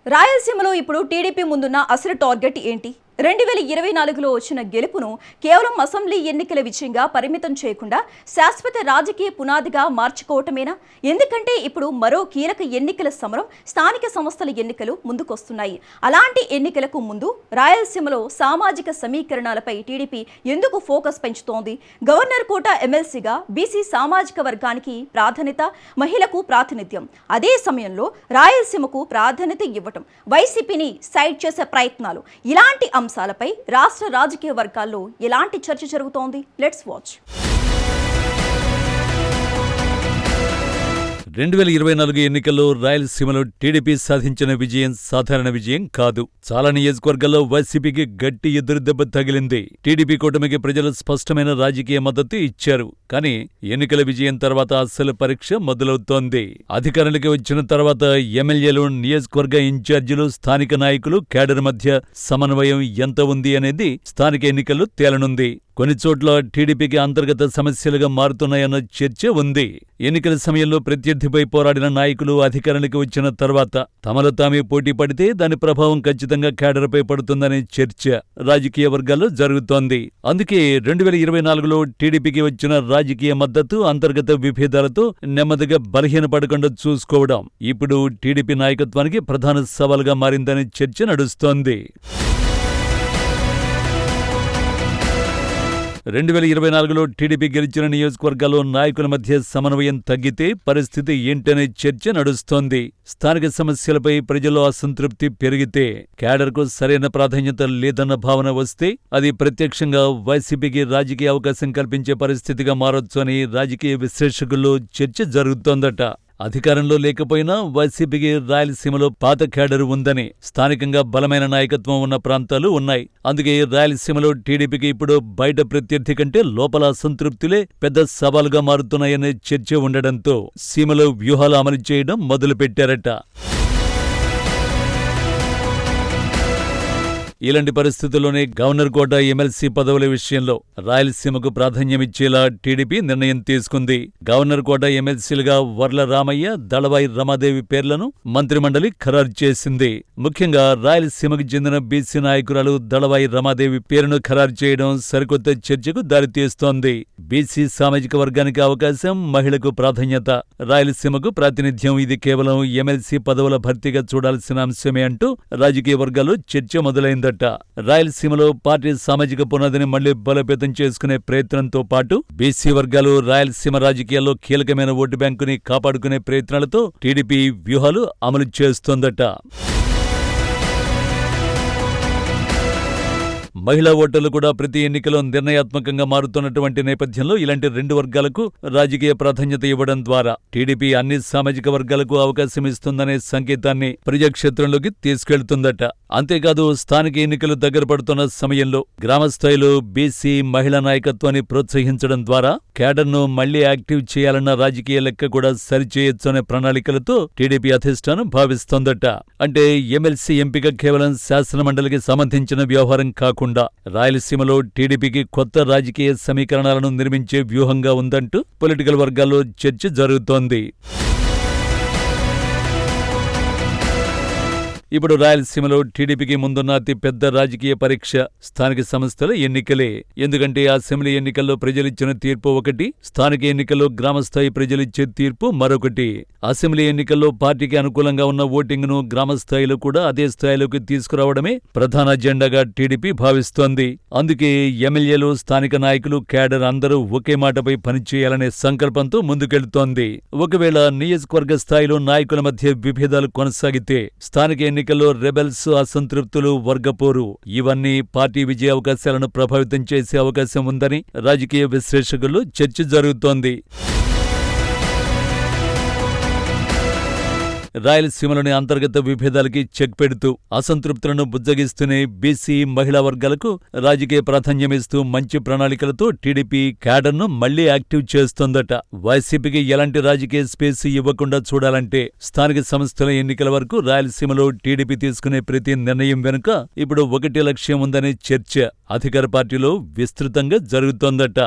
రాయలసీమలో ఇప్పుడు టీడీపీ ముందున్న అసలు టార్గెట్ ఏంటి? 2024లో వచ్చిన గెలుపును కేవలం అసెంబ్లీ ఎన్నికల విజయంగా పరిమితం చేయకుండా శాశ్వత రాజకీయ పునాదిగా మార్చుకోవటమేనా? ఎందుకంటే ఇప్పుడు మరో కీలక ఎన్నికల సమరం స్థానిక సంస్థల ఎన్నికలు ముందుకొస్తున్నాయి. అలాంటి ఎన్నికలకు ముందు రాయలసీమలో సామాజిక సమీకరణాలపై టీడీపీ ఎందుకు ఫోకస్ పెంచుతోంది? గవర్నర్ కోట ఎమ్మెల్సీగా బీసీ సామాజిక వర్గానికి ప్రాధాన్యత, మహిళకు ప్రాతినిధ్యం, అదే సమయంలో రాయలసీమకు ప్రాధాన్యత ఇవ్వటం, వైసీపీని సైడ్ చేసే ప్రయత్నాలు, ఇలాంటి అంశాలపై రాష్ట్ర రాజకీయ వర్గాల్లో ఎలాంటి చర్చ జరుగుతోంది? Let's watch. 2024 ఎన్నికల్లో రాయలసీమలో టీడీపీ సాధించిన విజయం సాధారణ విజయం కాదు. చాలా నియోజకవర్గాల్లో వైసీపీకి గట్టి ఎదురుదెబ్బ తగిలింది. టీడీపీ కూటమికి ప్రజలు స్పష్టమైన రాజకీయ మద్దతు ఇచ్చారు. కానీ ఎన్నికల విజయం తర్వాత అసలు పరీక్ష మొదలవుతోంది. అధికారంలోకి వచ్చిన తర్వాత ఎమ్మెల్యేలు, నియోజకవర్గ ఇన్ఛార్జీలు, స్థానిక నాయకులు, కేడర్ మధ్య సమన్వయం ఎంత ఉంది అనేది స్థానిక ఎన్నికల్లో తేలనుంది. కొన్ని చోట్ల టీడీపీకి అంతర్గత సమస్యలుగా మారుతున్నాయన్న చర్చ ఉంది. ఎన్నికల సమయంలో ప్రత్యర్థిపై పోరాడిన నాయకులు అధికారానికి వచ్చిన తర్వాత తమలో తామే పోటీ పడితే దాని ప్రభావం ఖచ్చితంగా కేడర్పై పడుతుందనే చర్చ రాజకీయ వర్గాల్లో జరుగుతోంది. అందుకే 2024లో టీడీపీకి వచ్చిన రాజకీయ మద్దతు అంతర్గత విభేదాలతో నెమ్మదిగా బలహీనపడకుండా చూసుకోవడం ఇప్పుడు టీడీపీ నాయకత్వానికి ప్రధాన సవాలుగా మారిందనే చర్చ నడుస్తోంది. 2024లో టీడీపీ గెలిచిన నియోజకవర్గాల్లో నాయకుల మధ్య సమన్వయం తగ్గితే పరిస్థితి ఏంటనే చర్చ నడుస్తోంది. స్థానిక సమస్యలపై ప్రజల్లో అసంతృప్తి పెరిగితే, కేడర్కు సరైన ప్రాధాన్యత లేదన్న భావన వస్తే అది ప్రత్యక్షంగా వైసీపీకి రాజకీయ అవకాశం కల్పించే పరిస్థితిగా మారొచ్చు అని రాజకీయ విశ్లేషకుల్లో చర్చ జరుగుతోందట. అధికారంలో లేకపోయినా వైసీపీకి రాయలసీమలో పాత కేడరు ఉందని, స్థానికంగా బలమైన నాయకత్వం ఉన్న ప్రాంతాలు ఉన్నాయి. అందుకే రాయలసీమలో టీడీపీకి ఇప్పుడు బయట ప్రత్యర్థి కంటే లోపల అసంతృప్తులే పెద్ద సవాలుగా మారుతున్నాయనే చర్చ ఉండడంతో సీమలో వ్యూహాలు అమలు చేయడం మొదలుపెట్టారట. ఇలాంటి పరిస్థితుల్లోనే గవర్నర్ కోట ఎమ్మెల్సీ పదవుల విషయంలో రాయలసీమకు ప్రాధాన్యమిచ్చేలా టీడీపీ నిర్ణయం తీసుకుంది. గవర్నర్ కోట ఎమ్మెల్సీలుగా వర్ల రామయ్య, దళవాయి రమాదేవి పేర్లను మంత్రిమండలి ఖరారు చేసింది. ముఖ్యంగా రాయలసీమకు చెందిన బీసీ నాయకురాలు దళవాయి రమాదేవి పేరును ఖరారు చేయడం సరికొత్త చర్చకు దారితీస్తోంది. బీసీ సామాజిక వర్గానికి అవకాశం, మహిళకు ప్రాధాన్యత, రాయలసీమకు ప్రాతినిధ్యం, ఇది కేవలం ఎమ్మెల్సీ పదవుల భర్తీగా చూడాల్సిన అంశమే అంటూ రాజకీయ వర్గాల్లో చర్చ మొదలైంది. రాయలసీమలో పార్టీ సామాజిక పునాదిని మళ్లీ బలోపేతం చేసుకునే ప్రయత్నంతో పాటు బీసీ వర్గాలు రాయలసీమ రాజకీయాల్లో కీలకమైన ఓటు బ్యాంకుని కాపాడుకునే ప్రయత్నాలతో టీడీపీ వ్యూహాలు అమలు చేస్తోందట. మహిళా ఓటర్లు కూడా ప్రతి ఎన్నికలో నిర్ణయాత్మకంగా మారుతున్నటువంటి నేపథ్యంలో ఇలాంటి రెండు వర్గాలకు రాజకీయ ప్రాధాన్యత ఇవ్వడం ద్వారా టీడీపీ అన్ని సామాజిక వర్గాలకు అవకాశం ఇస్తుందనే సంకేతాన్ని ప్రజాక్షేత్రంలోకి తీసుకెళ్తుందట. అంతేకాదు, స్థానిక ఎన్నికలు దగ్గర పడుతున్న సమయంలో గ్రామస్థాయిలో బీసీ మహిళా నాయకత్వాన్ని ప్రోత్సహించడం ద్వారా కేడర్ను మళ్లీ యాక్టివ్ చేయాలన్న రాజకీయ లెక్క కూడా సరిచేయొచ్చనే ప్రణాళికలతో టీడీపీ అధిష్టానం భావిస్తోందట. అంటే ఎమ్మెల్సీ ఎంపిక కేవలం శాసనమండలికి సంబంధించిన వ్యవహారం కాకుండా రాయలసీమలో టీడీపీకి కొత్త రాజకీయ సమీకరణాలను నిర్మించే వ్యూహంగా ఉందంటూ పొలిటికల్ వర్గాల్లో చర్చ జరుగుతోంది. ఇప్పుడు రాయలసీమలో టీడీపీకి ముందున్న అతి పెద్ద రాజకీయ పరీక్ష స్థానిక సంస్థల ఎన్నికలే. ఎందుకంటే అసెంబ్లీ ఎన్నికల్లో ప్రజలిచ్చిన తీర్పు ఒకటి, స్థానిక ఎన్నికల్లో గ్రామస్థాయి ప్రజలిచ్చే తీర్పు మరొకటి. అసెంబ్లీ ఎన్నికల్లో పార్టీకి అనుకూలంగా ఉన్న ఓటింగ్ను గ్రామస్థాయిలో కూడా అదే స్థాయిలోకి తీసుకురావడమే ప్రధాన అజెండాగా టీడీపీ భావిస్తోంది. అందుకే ఎమ్మెల్యేలు, స్థానిక నాయకులు, కేడర్ అందరూ ఒకే మాటపై పనిచేయాలనే సంకల్పంతో ముందుకెళ్తోంది. ఒకవేళ నియోజకవర్గ స్థాయిలో నాయకుల మధ్య విభేదాలు కొనసాగితే స్థానిక ఎన్నికల్లో రెబెల్స్, అసంతృప్తులు, వర్గపోరు ఇవన్నీ పార్టీ విజయ అవకాశాలను ప్రభావితం చేసే అవకాశం ఉందని రాజకీయ విశ్లేషకుల్లో చర్చ జరుగుతోంది. రాయలసీమలోని అంతర్గత విభేదాలకి చెక్ పెడుతూ, అసంతృప్తులను బుజ్జగిస్తూనే బీసీ మహిళా వర్గాలకు రాజకీయ ప్రాధాన్యమిస్తూ మంచి ప్రణాళికలతో టీడీపీ కేడర్ను మళ్లీ యాక్టివ్ చేస్తోందట. వైసీపీకి ఎలాంటి రాజకీయ స్పేస్ ఇవ్వకుండా చూడాలంటే స్థానిక సంస్థల ఎన్నికల వరకు రాయలసీమలో టీడీపీ తీసుకునే ప్రతి నిర్ణయం వెనుక ఇప్పుడు ఒకటే లక్ష్యం ఉందనే చర్చ అధికార పార్టీలో విస్తృతంగా జరుగుతోందట.